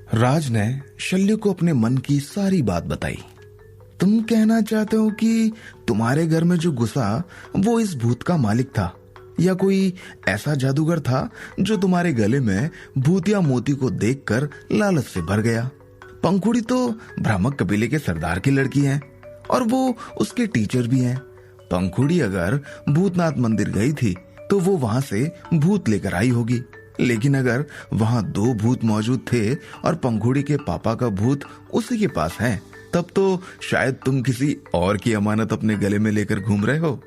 राज ने शल्य को अपने मन की सारी बात बताई। तुम कहना चाहते हो कि तुम्हारे घर में जो घुसा वो इस भूत का मालिक था, या कोई ऐसा जादूगर था जो तुम्हारे गले में भूतिया मोती को देखकर लालच से भर गया। पंखुड़ी तो भ्रामक कबीले के सरदार की लड़की है और वो उसके टीचर भी हैं। पंखुड़ी अगर भूतनाथ मंदिर गई थी तो वो वहां से भूत लेकर आई होगी, लेकिन अगर वहां 2 भूत मौजूद थे और पंखुड़ी के पापा का भूत उसी के पास है, तब तो शायद तुम किसी और की अमानत अपने गले में लेकर घूम रहे हो।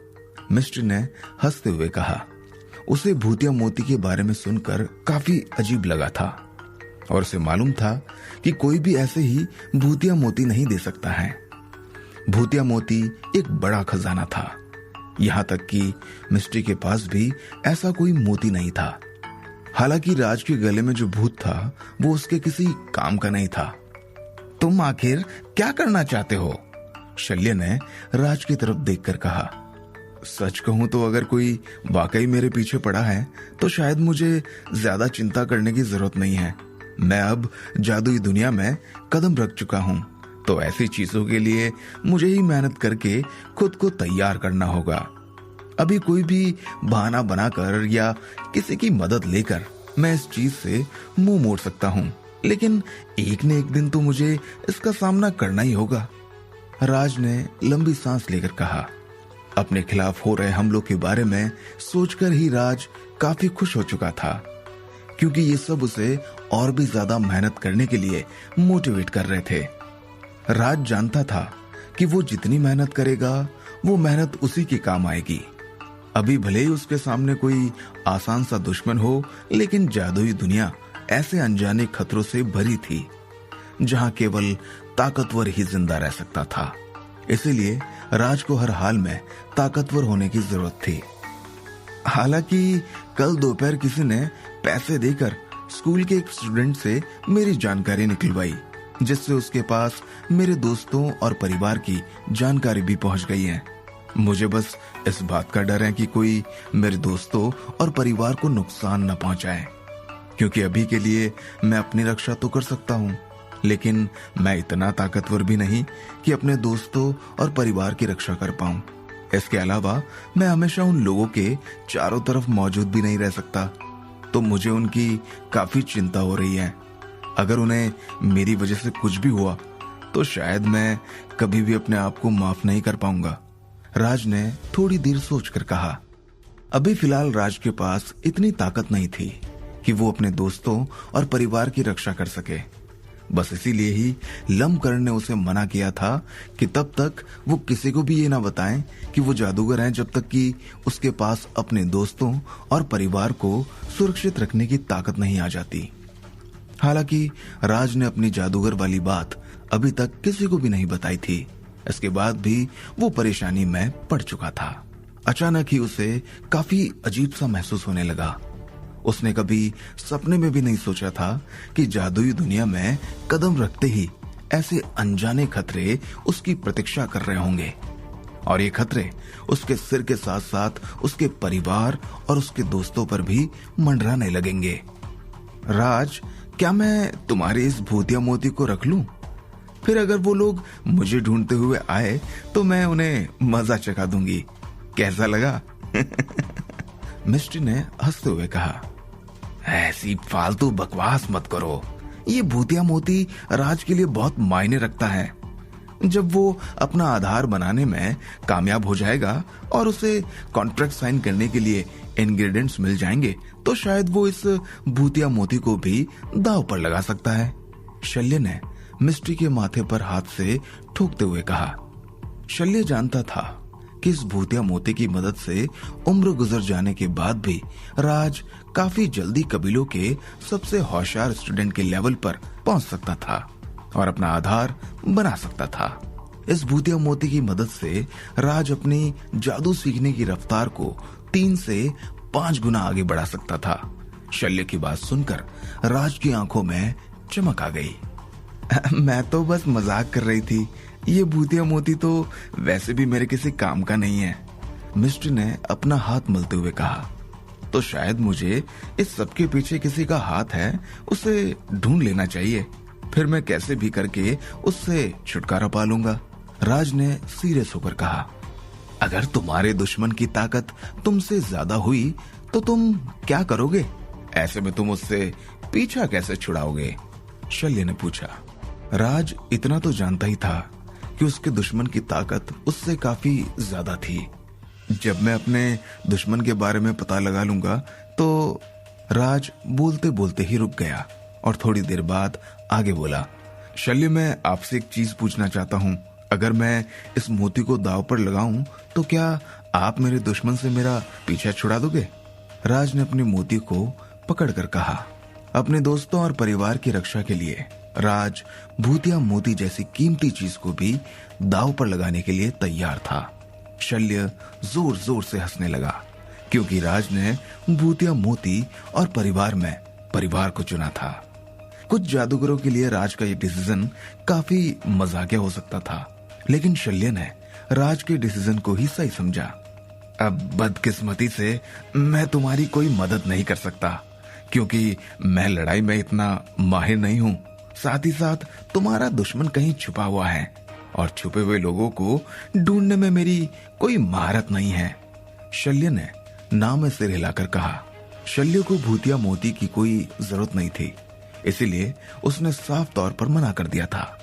मिस्टर ने हंसते हुए कहा। उसे भूतिया मोती के बारे में सुनकर काफी अजीब लगा था और उसे मालूम था कि कोई भी ऐसे ही भूतिया मोती नहीं दे सकता है। भूतिया मोती एक बड़ा खजाना था, यहाँ तक कि मिस्ट्री के पास भी ऐसा कोई मोती नहीं था। हालांकि राज के गले में जो भूत था वो उसके किसी काम का नहीं था। तुम आखिर क्या करना चाहते हो? शल्य ने राज की तरफ देखकर कहा। सच कहूं तो अगर कोई वाकई मेरे पीछे पड़ा है तो शायद मुझे ज्यादा चिंता करने की जरूरत नहीं है। मैं अब जादुई दुनिया में कदम रख चुका हूं, तो ऐसी चीजों के लिए मुझे ही मेहनत करके खुद को तैयार करना होगा। अभी कोई भी बहाना बनाकर या किसी की मदद लेकर मैं इस चीज से मुंह मोड़ सकता हूं, लेकिन एक न एक दिन तो मुझे इसका सामना करना ही होगा। राज ने लंबी सांस लेकर कहा। अपने खिलाफ हो रहे हमलों के बारे में सोचकर ही राज काफी खुश हो चुका था, क्योंकि ये सब उसे और भी ज्यादा मेहनत करने के लिए मोटिवेट कर रहे थे। राज जानता था कि वो जितनी मेहनत करेगा वो मेहनत उसी के काम आएगी। अभी भले ही उसके सामने कोई आसान सा दुश्मन हो, लेकिन जादुई दुनिया ऐसे अनजाने खतरों से भरी थी जहां केवल ताकतवर ही जिंदा रह सकता था। इसीलिए राज को हर हाल में ताकतवर होने की जरूरत थी। हालांकि कल दोपहर किसी ने पैसे देकर स्कूल के एक स्टूडेंट से मेरी जानकारी निकलवाई, जिससे उसके पास मेरे दोस्तों और परिवार की जानकारी भी पहुंच गई है। मुझे बस इस बात का डर है कि कोई मेरे दोस्तों और परिवार को नुकसान न पहुंचाए, क्योंकि अभी के लिए मैं अपनी रक्षा तो कर सकता हूं, लेकिन मैं इतना ताकतवर भी नहीं कि अपने दोस्तों और परिवार की रक्षा कर पाऊं। इसके अलावा मैं हमेशा उन लोगों के चारों तरफ मौजूद भी नहीं रह सकता, तो मुझे उनकी काफी चिंता हो रही है। अगर उन्हें मेरी वजह से कुछ भी हुआ तो शायद मैं कभी भी अपने आप को माफ नहीं कर पाऊंगा। राज ने थोड़ी देर सोचकर कहा। अभी फिलहाल राज के पास इतनी ताकत नहीं थी कि वो अपने दोस्तों और परिवार की रक्षा कर सके। बस इसीलिए ही लम्बकर्ण ने उसे मना किया था कि तब तक वो किसी को भी ये ना बताएं कि वो जादूगर हैं, जब तक कि उसके पास अपने दोस्तों और परिवार को सुरक्षित रखने की ताकत नहीं आ जाती। हालांकि राज ने अपनी जादूगर वाली बात अभी तक किसी को भी नहीं बताई थी। इसके बाद भी वो परेशानी में पड़ चुका था। अचानक ही उसे काफी अजीब सा महसूस होने लगा। उसने कभी सपने में भी नहीं सोचा था कि जादुई दुनिया में कदम रखते ही ऐसे अनजाने खतरे उसकी प्रतीक्षा कर रहे होंगे, और ये खतरे उसके सिर के साथ साथ उसके परिवार और उसके दोस्तों पर भी मंडराने लगेंगे। राज, क्या मैं तुम्हारे इस भूतिया मोती को रख लूं? फिर अगर वो लोग मुझे ढूंढते हुए आए तो मैं उन्हें मजा चखा दूंगी। कैसा लगा? मिस्ट्री ने हंसते हुए कहा। ऐसी फालतू बकवास मत करो। ये भूतिया मोती राज के लिए बहुत मायने रखता है। जब वो अपना आधार बनाने में कामयाब हो जाएगा और उसे कॉन्ट्रैक्ट साइन करने के लिए इंग्रेडिएंट्स मिल जाएंगे, तो शायद वो इस भूतिया मोती को भी दांव पर लगा सकता है। शल्य ने मिस्ट्री के माथे पर हाथ से ठोकते हुए कहा। शल्य जानता था कि इस भूतिया मोती की मदद से उम्र गुजर जाने के बाद भी राज काफी जल्दी कबीलों के सबसे होशियार स्टूडेंट के लेवल पर पहुंच सकता था और अपना आधार बना सकता था। इस भूतिया मोती की मदद से राज अपनी जादू सीखने की रफ्तार को 3 से 5 गुना आगे बढ़ा सकता था। शल्य की बात सुनकर राज की आंखों में चमक आ गई। मैं तो बस मजाक कर रही थी। ये भूतिया मोती तो वैसे भी मेरे किसी काम का नहीं है। मिस्टर ने अपना हाथ मलते हुए कहा। तो शायद मुझे इस सब के पीछे किसी का हाथ है, उसे ढूंढ लेना चाहिए। फिर मैं कैसे भी करके उससे छुटकारा पा लूंगा। राज ने सीरियस होकर कहा, अगर तुम्हारे दुश्मन की ताकत तुमसे ज्यादा हुई तो तुम क्या करोगे? ऐसे में तुम उससे पीछा कैसे छुड़ाओगे? शल्य ने पूछा। राज इतना तो जानता ही था कि उसके दुश्मन की ताकत उससे काफी ज्यादा थी। जब मैं अपने दुश्मन के बारे में पता लगा लूंगा तो राज बोलते बोलते ही रुक गया और थोड़ी देर बाद आगे बोला, शल्य मैं आपसे एक चीज पूछना चाहता हूँ। अगर मैं इस मोती को दांव पर लगाऊं तो क्या आप मेरे दुश्मन से मेरा पीछा छुड़ा दोगे? राज ने अपने मोती को पकड़कर कहा। अपने दोस्तों और परिवार की रक्षा के लिए राज भूतिया मोती जैसी कीमती चीज को भी दांव पर लगाने के लिए तैयार था। शल्य जोर जोर से हंसने लगा क्योंकि राज ने भूतिया मोती और परिवार को चुना था। कुछ जादूगरों के लिए राज का ये डिसीजन काफी मजाकिया हो सकता था, लेकिन शल्य ने राज के डिसीजन को ही सही समझा। अब बदकिस्मती से मैं तुम्हारी कोई मदद नहीं कर सकता क्योंकि मैं लड़ाई में इतना माहिर नहीं हूँ। साथ ही साथ तुम्हारा दुश्मन कहीं छुपा हुआ है और छुपे हुए लोगों को ढूंढने में मेरी कोई महारत नहीं है। शल्य ने नाम में सिर हिलाकर कहा। शल्य को भूतिया मोती की कोई जरूरत नहीं थी, इसीलिए उसने साफ तौर पर मना कर दिया था।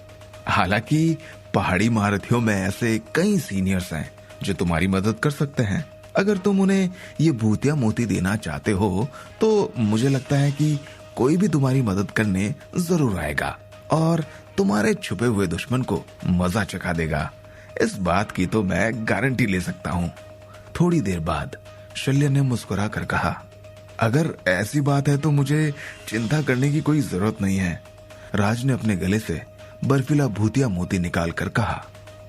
हालांकि पहाड़ी महारथियों में ऐसे कई सीनियर्स हैं जो तुम्हारी मदद कर सकते हैं। अगर तुम उन्हें ये भूतिया मोती देना चाहते हो तो मुझे लगता है कि कोई भी तुम्हारी मदद करने जरूर आएगा और तुम्हारे छुपे हुए दुश्मन को मजा चखा देगा। इस बात की तो मैं गारंटी ले सकता हूँ। थोड़ी देर बाद शल्य ने मुस्कुरा कर कहा, अगर ऐसी बात है तो मुझे चिंता करने की कोई जरूरत नहीं है। राज ने अपने गले से बर्फीला भूतिया मोती निकाल कर कहा।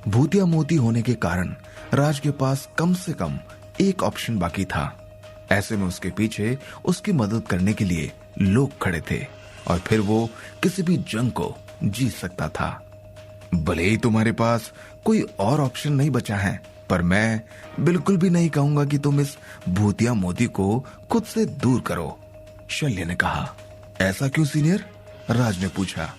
भूतिया मोती होने के कारण राज के पास कम से कम एक ऑप्शन बाकी था। ऐसे में उसके पीछे उसकी मदद करने के लिए लोग खड़े थे और फिर वो किसी भी जंग को जीत सकता था। भले ही तुम्हारे पास कोई और ऑप्शन नहीं बचा है, पर मैं बिल्कुल भी नहीं कहूंगा कि तुम इस भूतिया मोती को खुद से दूर करो, शल्य ने कहा। ऐसा क्यों सीनियर? राज ने पूछा।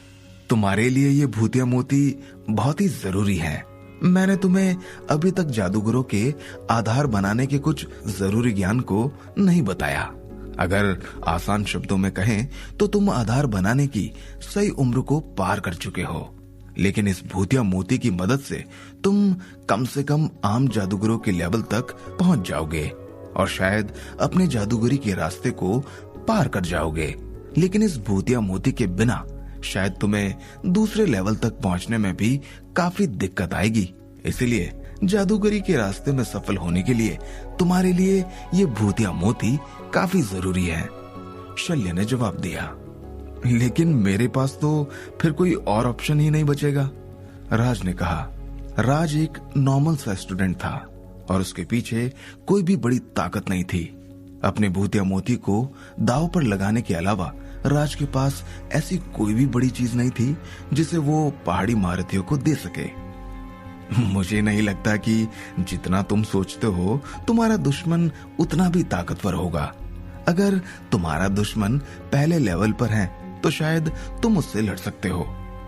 तुम्हारे लिए ये भूतिया मोती बहुत ही जरूरी है। मैंने तुम्हें अभी तक जादूगरों के आधार बनाने के कुछ जरूरी ज्ञान को नहीं बताया। अगर आसान शब्दों में कहें तो तुम आधार बनाने की सही उम्र को पार कर चुके हो, लेकिन इस भूतिया मोती की मदद से तुम कम से कम आम जादूगरों के लेवल तक पहुंच जाओगे और शायद अपने जादूगरी के रास्ते को पार कर जाओगे। लेकिन इस भूतिया मोती के बिना शायद तुम्हें दूसरे लेवल तक पहुंचने में भी काफी दिक्कत आएगी। इसलिए जादूगरी के रास्ते में सफल होने के लिए तुम्हारे लिए ये भूतिया मोती काफी जरूरी है, शल्य ने जवाब दिया। लेकिन मेरे पास तो फिर कोई और ऑप्शन ही नहीं बचेगा, राज ने कहा। राज एक नॉर्मल सा स्टूडेंट था और उसके पीछे कोई भी बड़ी ताकत नहीं थी। अपने भूतिया मोती को दांव पर लगाने के अलावा राज के पास ऐसी कोई भी बड़ी चीज नहीं थी जिसे वो पहाड़ी महारथियों को दे सके। मुझे नहीं लगता कि जितना तुम सोचते हो तुम्हारा दुश्मन उतना भी ताकतवर होगा। अगर तुम्हारा दुश्मन पहले लेवल पर है तो शायद तुम उससे लड़ सकते हो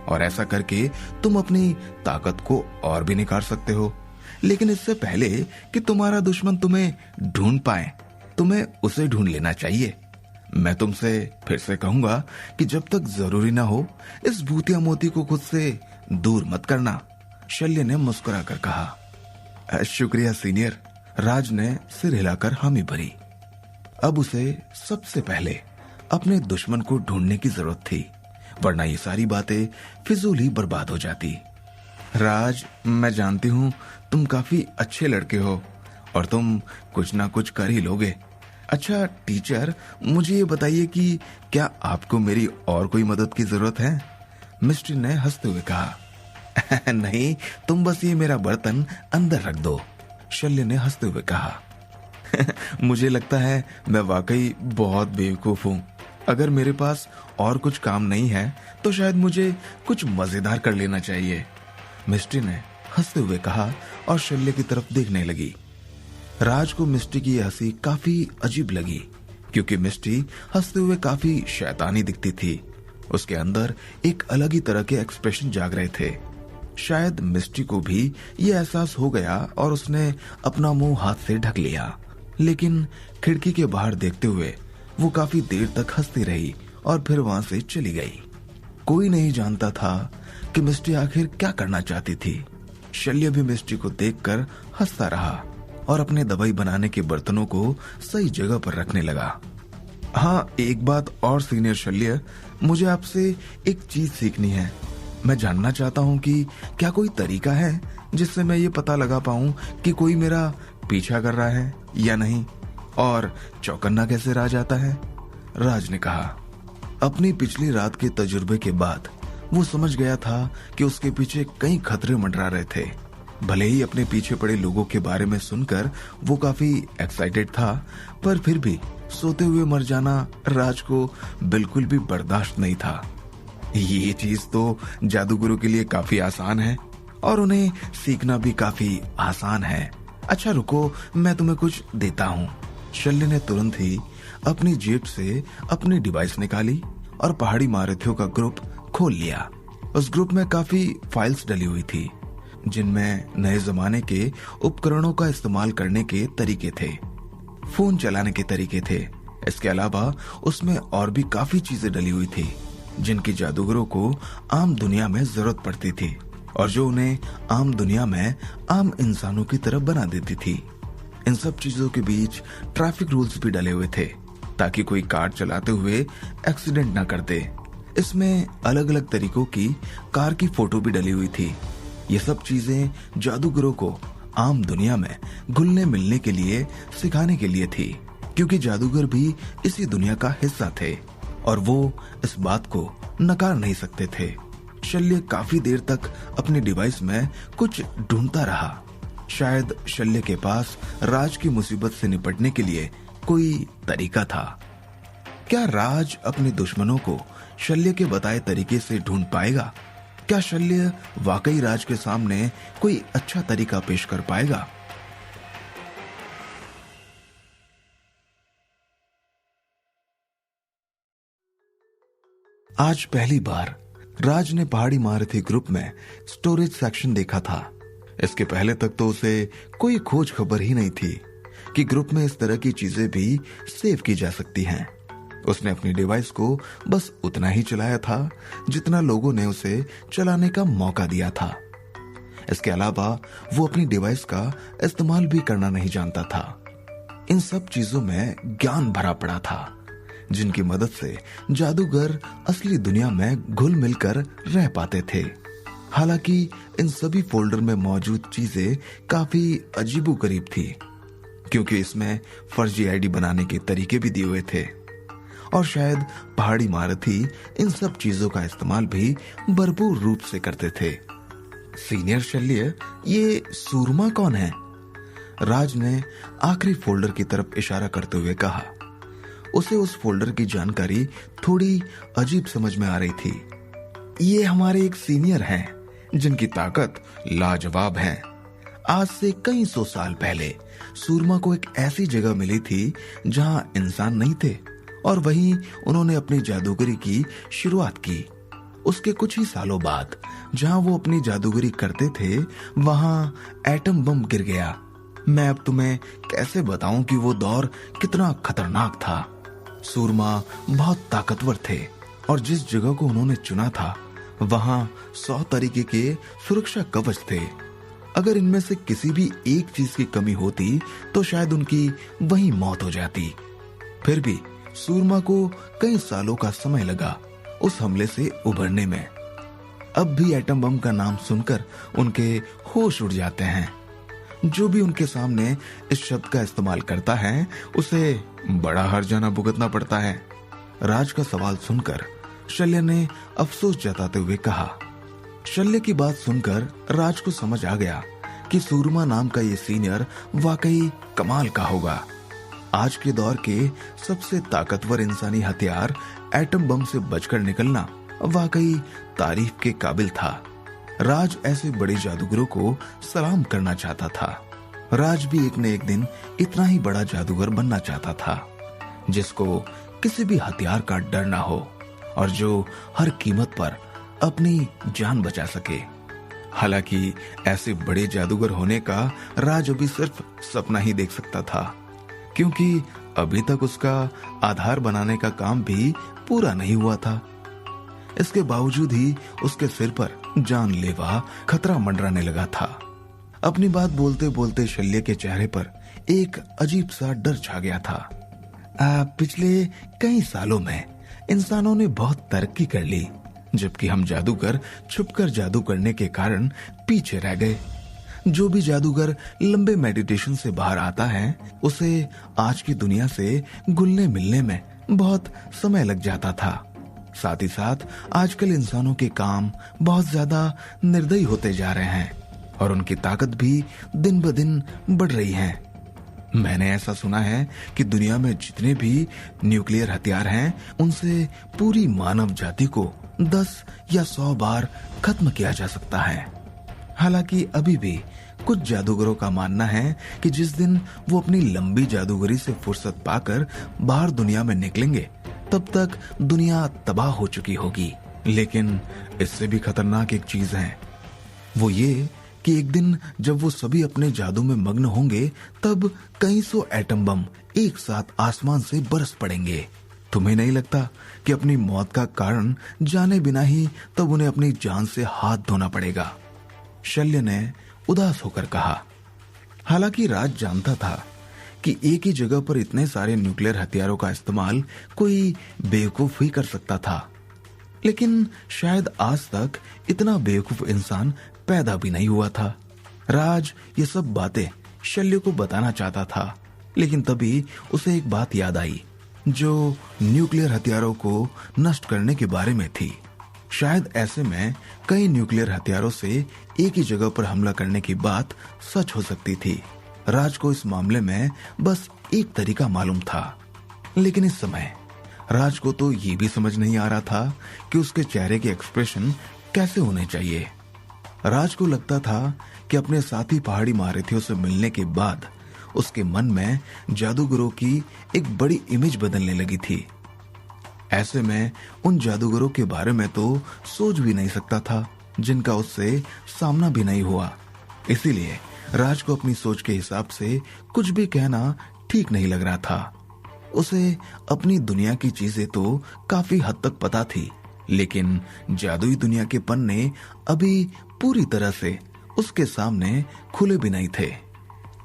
और ऐसा करके तुम अपनी ताकत को और भी निखार सकते हो। लेकिन इससे पहले कि तुम्हारा दुश्मन तुम्हें ढूंढ पाए, तुम्हें उसे ढूंढ लेना चाहिए। मैं तुमसे फिर से कहूंगा कि जब तक जरूरी ना हो इस भूतिया मोती को खुद से दूर मत करना, शल्य ने मुस्कुरा कर कहा। शुक्रिया सीनियर, राज ने सिर हिलाकर हामी भरी। अब उसे सबसे पहले अपने दुश्मन को ढूंढने की जरूरत थी, वरना ये सारी बातें फिजूल ही बर्बाद हो जाती। राज, मैं जानती हूँ तुम काफी अच्छे लड़के हो और तुम कुछ ना कुछ कर ही लोगे। अच्छा टीचर, मुझे ये बताइए कि क्या आपको मेरी और कोई मदद की जरूरत है? मिस्ट्री ने हंसते हुए कहा। नहीं, तुम बस ये मेरा बर्तन अंदर रख दो, शल्य ने हंसते हुए कहा। मुझे लगता है मैं वाकई बहुत बेवकूफ हूँ। अगर मेरे पास और कुछ काम नहीं है तो शायद मुझे कुछ मजेदार कर लेना चाहिए, मिस्ट्री ने हंसते हुए कहा और शल्य की तरफ देखने लगी। राज को मिस्ट्री की हंसी काफी अजीब लगी क्योंकि मिस्ट्री हंसते हुए काफी शैतानी दिखती थी। उसके अंदर एक अलग ही तरह के एक्सप्रेशन जाग रहे थे। शायद मिस्टी को भी ये एहसास हो गया और उसने अपना मुंह हाथ से ढक लिया। लेकिन खिड़की के बाहर देखते हुए वो काफी देर तक हंसती रही और फिर वहां से चली गई। कोई नहीं जानता था कि मिस्टी आखिर क्या करना चाहती थी। शल्य भी मिस्टी को देखकर हंसता रहा और अपने दवाई बनाने के बर्तनों को सही जगह पर रखने लगा। हाँ, एक बात और सीनियर शल्य, मुझे आपसे एक चीज सीखनी है। मैं जानना चाहता हूँ कि क्या कोई तरीका है जिससे मैं ये पता लगा पाऊं कि कोई मेरा पीछा कर रहा है या नहीं, और चौकन्ना कैसे रह जाता है। राज ने कहा। अपनी पिछली रात के तजुर्बे के बाद वो समझ गया था कि उसके पीछे कई खतरे मंडरा रहे थे। भले ही अपने पीछे पड़े लोगों के बारे में सुनकर वो काफी एक्साइटेड था, पर फिर भी सोते हुए मर जाना राज को बिल्कुल भी बर्दाश्त नहीं था। ये चीज तो जादूगरों के लिए काफी आसान है और उन्हें सीखना भी काफी आसान है। अच्छा रुको, मैं तुम्हें कुछ देता हूँ। शल्य ने तुरंत ही अपनी जेब से अपनी डिवाइस निकाली और पहाड़ी महारथियों का ग्रुप खोल लिया। उस ग्रुप में काफी फाइल्स डली हुई थी जिनमें नए जमाने के उपकरणों का इस्तेमाल करने के तरीके थे, फोन चलाने के तरीके थे। इसके अलावा उसमें और भी काफी चीजें डली हुई थी जिनकी जादूगरों को आम दुनिया में जरूरत पड़ती थी और जो उन्हें आम दुनिया में आम इंसानों की तरफ बना देती थी। इन सब चीजों के बीच ट्रैफिक रूल्स भी डले हुए थे ताकि कोई कार चलाते हुए एक्सीडेंट न कर दे। इसमें अलग अलग तरीकों की कार की फोटो भी डली हुई थी। ये सब चीजें जादूगरों को आम दुनिया में घुलने मिलने के लिए सिखाने के लिए थी, क्योंकि जादूगर भी इसी दुनिया का हिस्सा थे और वो इस बात को नकार नहीं सकते थे। शल्य काफी देर तक अपनी डिवाइस में कुछ ढूंढता रहा। शायद शल्य के पास राज की मुसीबत से निपटने के लिए कोई तरीका था। क्या राज अपने दुश्मनों को शल्य के बताए तरीके से ढूंढ पाएगा? क्या शल्य वाकई राज के सामने कोई अच्छा तरीका पेश कर पाएगा? आज पहली बार राज ने पहाड़ी महारथी ग्रुप में स्टोरेज सेक्शन देखा था। इसके पहले तक तो उसे कोई खोज खबर ही नहीं थी कि ग्रुप में इस तरह की चीजें भी सेव की जा सकती हैं। उसने अपनी डिवाइस को बस उतना ही चलाया था जितना लोगों ने उसे चलाने का मौका दिया था। इसके अलावा वो अपनी डिवाइस का इस्तेमाल भी करना नहीं जानता था। इन सब चीजों में ज्ञान भरा पड़ा था जिनकी मदद से जादूगर असली दुनिया में घुल मिलकर रह पाते थे। हालांकि इन सभी फोल्डर में मौजूद चीजें काफी अजीबोगरीब थी, क्योंकि इसमें फर्जी आईडी बनाने के तरीके भी दिए हुए थे और शायद पहाड़ी महारथी इन सब चीजों का इस्तेमाल भी भरपूर रूप से करते थे। सीनियर शल्य, ये सूरमा कौन है? राज ने आखिरी फोल्डर की तरफ इशारा करते हुए कहा। उसे उस फोल्डर की जानकारी थोड़ी अजीब समझ में आ रही थी। ये हमारे एक सीनियर हैं जिनकी ताकत लाजवाब है। आज से कई सौ साल पहले सूरमा को एक ऐसी जगह मिली थी जहां इंसान नहीं थे और वहीं उन्होंने अपनी जादूगरी की शुरुआत की। उसके कुछ ही सालों बाद जहां वो अपनी जादूगरी करते थे वहां एटम बम गिर गया। मैं अब तुम्हें कैसे बताऊं कि वो दौर कितना खतरनाक था। सूरमा बहुत ताकतवर थे और जिस जगह को उन्होंने चुना था वहां 100 तरीके के सुरक्षा कवच थे। अगर इनमें से किसी भी एक चीज की कमी होती तो शायद उनकी वहीं मौत हो जाती। फिर भी सूरमा को कई सालों का समय लगा उस हमले से उभरने में। अब भी एटम बम का नाम सुनकर उनके होश उड़ जाते हैं। जो भी उनके सामने इस शब्द का इस्तेमाल करता है उसे बड़ा हर्जाना भुगतना पड़ता है। राज का सवाल सुनकर शल्य ने अफसोस जताते हुए कहा। शल्य की बात सुनकर राज को समझ आ गया कि सूरमा नाम का ये सीनियर वाकई कमाल का होगा। आज के दौर के सबसे ताकतवर इंसानी हथियार एटम बम से बचकर निकलना वाकई तारीफ के काबिल था। राज ऐसे बड़े जादूगरों को सलाम करना चाहता था। राज भी एक न एक दिन इतना ही बड़ा जादूगर बनना चाहता था जिसको किसी भी हथियार का डर ना हो। और जो हर कीमत पर अपनी जान बचा सके। हालांकि ऐसे बड़े जादूगर होने का राज अभी सिर्फ सपना ही देख सकता था, क्योंकि अभी तक उसका आधार बनाने का काम भी पूरा नहीं हुआ था। इसके बावजूद ही उसके सिर पर जानलेवा खतरा मंडराने लगा था। अपनी बात बोलते बोलते शल्य के चेहरे पर एक अजीब सा डर छा गया था। पिछले कई सालों में इंसानों ने बहुत तरक्की कर ली, जबकि हम जादूगर छुपकर जादू करने के कारण पीछे रह गए। जो भी जादूगर लंबे मेडिटेशन से बाहर आता है, उसे आज की दुनिया से घुलने मिलने में बहुत समय लग जाता था। साथ ही साथ आजकल इंसानों के काम बहुत ज्यादा निर्दयी होते जा रहे हैं और उनकी ताकत भी दिन ब दिन बढ़ रही है। मैंने ऐसा सुना है कि दुनिया में जितने भी न्यूक्लियर हथियार हैं, उनसे पूरी मानव जाति को 10 या 100 बार खत्म किया जा सकता है। हालांकि अभी भी कुछ जादूगरों का मानना है कि जिस दिन वो अपनी लंबी जादूगरी से फुर्सत पाकर बाहर दुनिया में निकलेंगे, तब तक दुनिया तबाह हो चुकी होगी। लेकिन इससे भी खतरनाक एक चीज है, वो ये कि एक दिन जब वो सभी अपने जादू में मग्न होंगे, तब कई सौ एटम बम एक साथ आसमान से बरस पड़ेंगे। तुम्हें नहीं लगता कि अपनी मौत का कारण जाने बिना ही तब उन्हें अपनी जान से हाथ धोना पड़ेगा? शल्य ने उदास होकर कहा। हालांकि राज जानता था कि एक ही जगह पर इतने सारे न्यूक्लियर हथियारों का इस्तेमाल कोई बेवकूफ ही कर सकता था, लेकिन शायद आज तक इतना बेवकूफ इंसान पैदा भी नहीं हुआ था। राज ये सब बातें शल्य को बताना चाहता था, लेकिन तभी उसे एक बात याद आई जो न्यूक्लियर हथियारों को नष्ट करने के बारे में थी। शायद ऐसे में कई न्यूक्लियर हथियारों से एक ही जगह पर हमला करने की बात सच हो सकती थी। राज को इस मामले में बस एक तरीका मालूम था, लेकिन इस समय राज को तो ये भी समझ नहीं आ रहा था कि उसके चेहरे के एक्सप्रेशन कैसे होने चाहिए। राज को लगता था कि अपने साथी पहाड़ी महारथियों से मिलने के बाद उसके मन में जादूगरों की एक बड़ी इमेज बदलने लगी थी। ऐसे में उन जादूगरों के बारे में तो सोच भी नहीं सकता था जिनका उससे सामना भी नहीं हुआ। इसीलिए राज को अपनी सोच के हिसाब से कुछ भी कहना ठीक नहीं लग रहा था। उसे अपनी दुनिया की चीजें तो काफी हद तक पता थी, लेकिन जादुई दुनिया के पन्ने अभी पूरी तरह से उसके सामने खुले भी नहीं थे।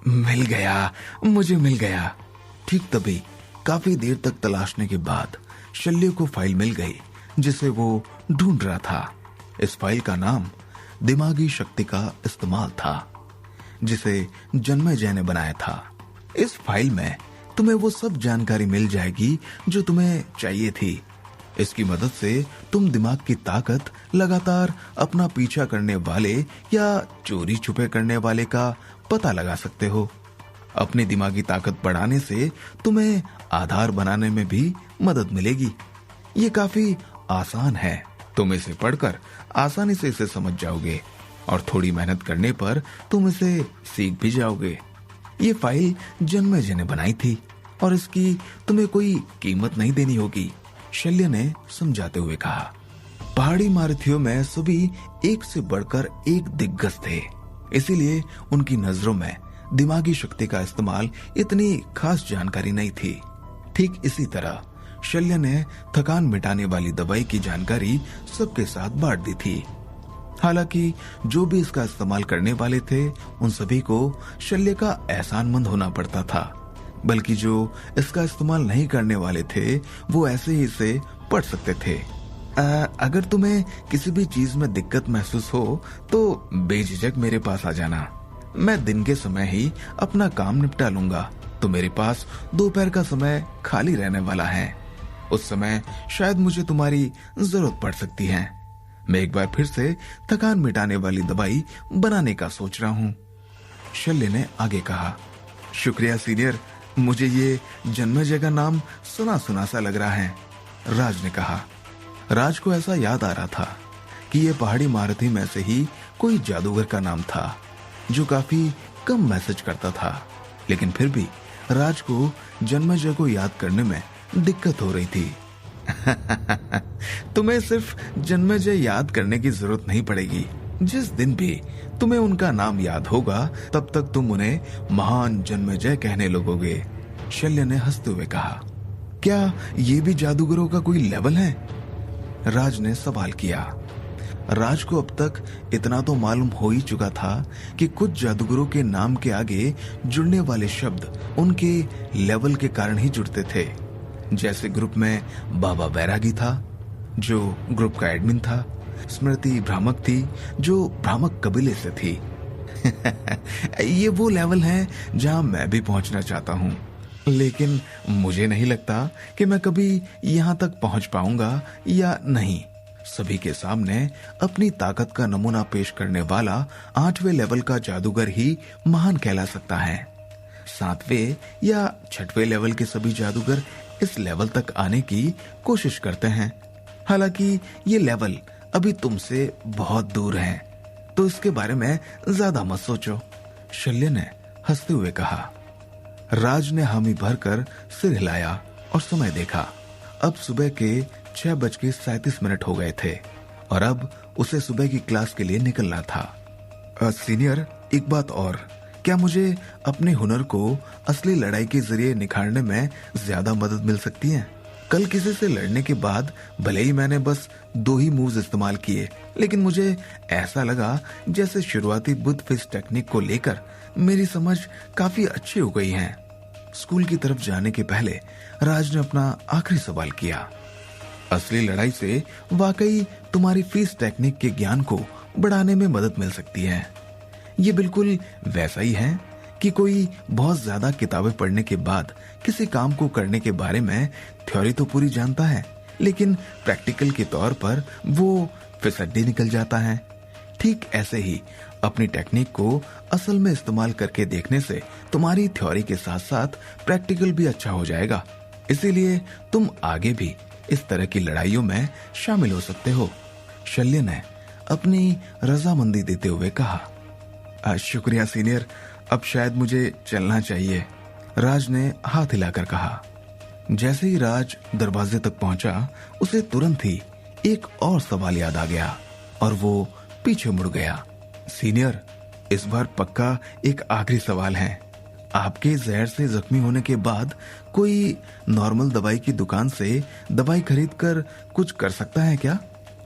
मिल गया, मुझे मिल गया। ठीक तभी काफी देर तक तलाशने के बाद शल्य को फाइल मिल गई जिसे वो ढूंढ रहा था। इस फाइल का नाम दिमागी शक्ति का इस्तेमाल था, जिसे जन्मेजय ने बनाया था। इस फाइल में तुम्हें वो सब जानकारी मिल जाएगी जो तुम्हें चाहिए थी। इसकी मदद से तुम दिमाग की ताकत, लगातार अपना पीछा करने वाले या चोरी छुपे करने वाले का पता लगा सकते हो। अपनी दिमागी ताकत बढ़ाने से तुम्हें आधार बनाने में भी मदद मिलेगी। ये काफी आसान है, तुम इसे पढ़कर आसानी से इसे समझ जाओगे और थोड़ी मेहनत करने पर तुम इसे सीख भी जाओगे। ये फाइल जन्मेजय ने बनाई थी और इसकी तुम्हें कोई कीमत नहीं देनी होगी, शल्य ने समझाते हुए कहा। पहाड़ी महारथियों में सभी एक से बढ़कर एक दिग्गज थे, इसीलिए उनकी नजरों में दिमागी शक्ति का इस्तेमाल इतनी खास जानकारी नहीं थी। ठीक इसी तरह शल्य ने थकान मिटाने वाली दवाई की जानकारी सबके साथ बांट दी थी। हालांकि जो भी इसका इस्तेमाल करने वाले थे, उन सभी को शल्य का एहसानमंद होना पड़ता था, बल्कि जो इसका इस्तेमाल नहीं करने वाले थे वो ऐसे ही इसे पढ़ सकते थे। अगर तुम्हें किसी भी चीज में दिक्कत महसूस हो तो बेझिझक मेरे पास आ जाना। मैं दिन के समय ही अपना काम निपटा लूंगा, तो मेरे पास दोपहर का समय खाली रहने वाला है। उस समय शायद मुझे तुम्हारी जरूरत पड़ सकती है। मैं एक बार फिर से थकान मिटाने वाली दवाई बनाने का सोच रहा हूँ, शल्य ने आगे कहा। शुक्रिया सीनियर, मुझे ये जन्मेजय का नाम सुना सुना सा लग रहा है, राज ने कहा। राज को ऐसा याद आ रहा था कि ये पहाड़ी महारथी में से ही कोई जादूगर का नाम था जो काफी कम मैसेज करता था, लेकिन फिर भी राज को जन्मेजय को याद करने में दिक्कत हो रही थी। तुम्हें सिर्फ जन्मेजय याद करने की जरूरत नहीं पड़ेगी। जिस दिन भी तुम्हें उनका नाम याद होगा तब तक तुम उन्हें महान जन्मेजय कहने लगोगे। शल्य ने हंसते हुए कहा, क्या ये भी जादूगरों का कोई लेवल है? राज ने सवाल किया। राज को अब तक इतना तो मालूम हो ही चुका था कि कुछ जादूगरों के नाम के आगे जुड़ने वाले शब्द उनके लेवल के कारण ही जुड़ते थे। जैसे ग्रुप में बाबा बैरागी था जो ग्रुप का एडमिन था, स्मृति भ्रामक थी जो भ्रामक कबीले से थी। ये वो लेवल है जहां मैं भी पहुंचना चाहता हूं, लेकिन मुझे नहीं लगता कि मैं कभी यहां तक पहुंच पाऊंगा या नहीं। सभी के सामने अपनी ताकत का नमूना पेश करने वाला 8वें लेवल का जादूगर ही महान कहला सकता है। 7वें या 6वें लेवल के सभी जादूगर इस लेवल तक आने की कोशिश करते हैं। हालांकि ये लेवल अभी तुमसे बहुत दूर है, तो इसके बारे में ज्यादा मत सोचो, शल्य ने हंसते हुए कहा। राज ने हामी भरकर सिर हिलाया और समय देखा। अब सुबह के 6:37 हो गए थे और अब उसे सुबह की क्लास के लिए निकलना था। सीनियर, एक बात और, क्या मुझे अपने हुनर को असली लड़ाई के जरिए निखारने में ज्यादा मदद मिल सकती है? कल किसी से लड़ने के बाद भले ही मैंने बस 2 ही मूव्स इस्तेमाल किए, लेकिन मुझे ऐसा लगा जैसे शुरुआती बुद्ध फिस्ट टेक्निक को लेकर मेरी समझ काफी अच्छी हो गई है। स्कूल की तरफ जाने के पहले राज ने अपना आखिरी सवाल किया। असली लड़ाई से वाकई तुम्हारी फीस टेक्निक के ज्ञान को बढ़ाने में मदद मिल सकती है। ये बिल्कुल वैसा ही है कि कोई बहुत ज्यादा किताबें पढ़ने के बाद किसी काम को करने के बारे में थ्योरी तो पूरी जानता है, लेकिन प्रैक्टिकल के तौर पर वो फिसड्डी निकल जाता है। ठीक ऐसे ही अपनी टेक्निक को असल में इस्तेमाल करके देखने से तुम्हारी थ्योरी के साथ साथ प्रैक्टिकल भी अच्छा हो जाएगा। इसीलिए तुम आगे भी इस तरह की लड़ाइयों में शामिल हो सकते हो, शल्य ने अपनी रजामंदी देते हुए कहा। शुक्रिया सीनियर, अब शायद मुझे चलना चाहिए, राज ने हाथ हिलाकर कहा। जैसे ही राज दरवाजे तक पहुंचा, उसे तुरंत ही एक और सवाल याद आ गया और वो पीछे मुड़ गया। सीनियर, इस बार पक्का एक आखिरी सवाल है। आपके जहर से जख्मी होने के बाद कोई नॉर्मल दवाई की दुकान से दवाई खरीदकर कुछ कर सकता है क्या?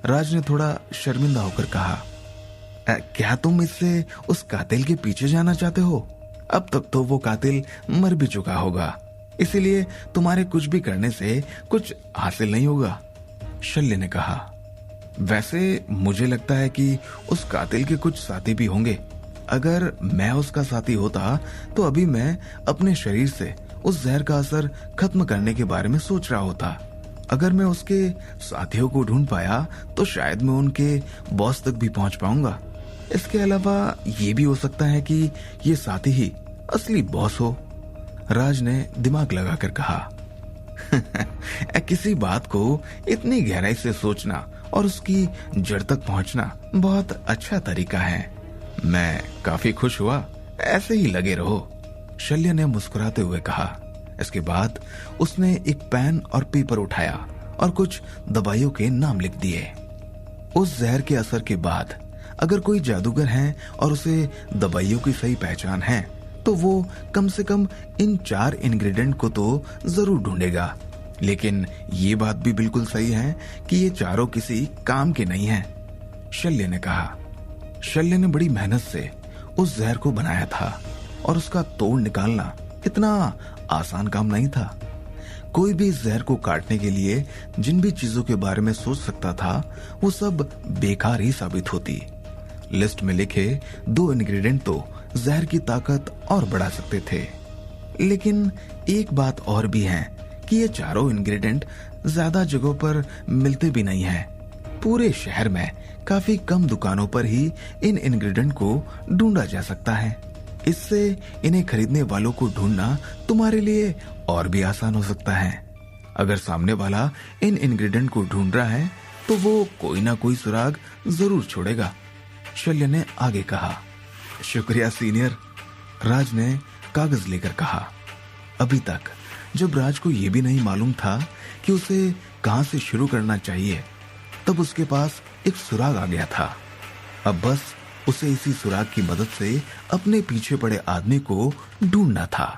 राज ने थोड़ा शर्मिंदा होकर कहा। क्या तुम इससे उस कातिल के पीछे जाना चाहते हो? अब तक तो वो कातिल मर भी चुका होगा, इसीलिए तुम्हारे कुछ भी करने से कुछ हासिल नहीं होगा, शल्य ने कहा। वैसे मुझे लगता है कि उस कातिल के कुछ साथी भी होंगे। अगर मैं उसका साथी होता तो अभी मैं अपने शरीर से उस जहर का असर खत्म करने के बारे में सोच रहा होता। अगर मैं उसके साथियों को ढूंढ पाया तो शायद मैं उनके बॉस तक भी पहुंच पाऊंगा। इसके अलावा ये भी हो सकता है कि ये साथी ही असली बॉस हो, राज ने दिमाग लगाकर कहा। किसी बात को इतनी गहराई से सोचना और उसकी जड़ तक पहुंचना बहुत अच्छा तरीका है। मैं काफी खुश हुआ, ऐसे ही लगे रहो, शल्य ने मुस्कुराते हुए कहा। इसके बाद उसने एक पेन और पेपर उठाया और कुछ दवाइयों के नाम लिख दिए। उस जहर के असर के बाद अगर कोई जादूगर है और उसे दवाइयों की सही पहचान है तो वो कम से कम इन 4 इंग्रेडिएंट को तो जरूर ढूंढेगा। लेकिन ये बात भी बिल्कुल सही है कि ये चारों किसी काम के नहीं हैं, शल्य ने कहा। शल्य ने बड़ी मेहनत से उस जहर को बनाया था और उसका तोड़ निकालना इतना आसान काम नहीं था। कोई भी इस जहर को काटने के लिए जिन भी चीजों के बारे में सोच सकता था वो सब बेकार ही साबित होती। लिस्ट में लिखे 2 इंग्रेडिएंट तो जहर की ताकत और बढ़ा सकते थे, लेकिन एक बात और भी है कि ये चारों इंग्रेडिएंट ज्यादा जगहों पर मिलते भी नहीं हैं। पूरे शहर में काफी कम दुकानों पर ही इन इंग्रेडिएंट को ढूंढा जा सकता है। इससे इन्हें खरीदने वालों को ढूंढना तुम्हारे लिए और भी आसान हो सकता है। अगर सामने वाला इन इंग्रेडिएंट को ढूंढ रहा है तो वो कोई ना कोई सुराग जरूर छोड़ेगा, शल्य ने आगे कहा। शुक्रिया सीनियर, राज ने कागज लेकर कहा। अभी तक जब राज को यह भी नहीं मालूम था कि उसे कहां से शुरू करना चाहिए, तब उसके पास एक सुराग आ गया था। अब बस उसे इसी सुराग की मदद से अपने पीछे पड़े आदमी को ढूंढना था।